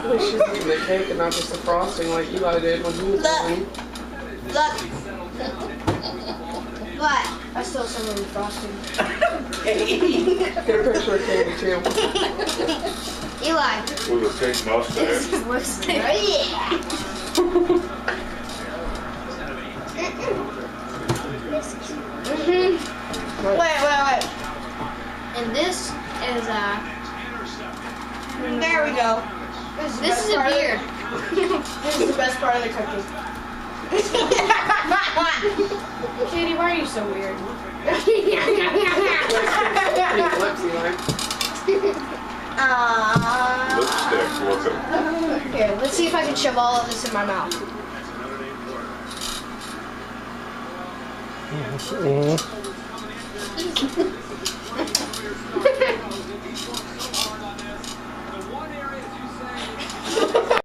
At least she's eating the cake and not just the frosting like Eli did when he was born. Look. What? I stole some of the frosting. Get a picture of Katie too. Eli. With a pink mustache. Lipstick. Oh, yeah. Wait. And this is there we go. This is a beer. This is the best part of the cookie. Katie, why are you so weird? Lips, Eli. Lipstick looking. Here, let's see if I can shove all of this in my mouth.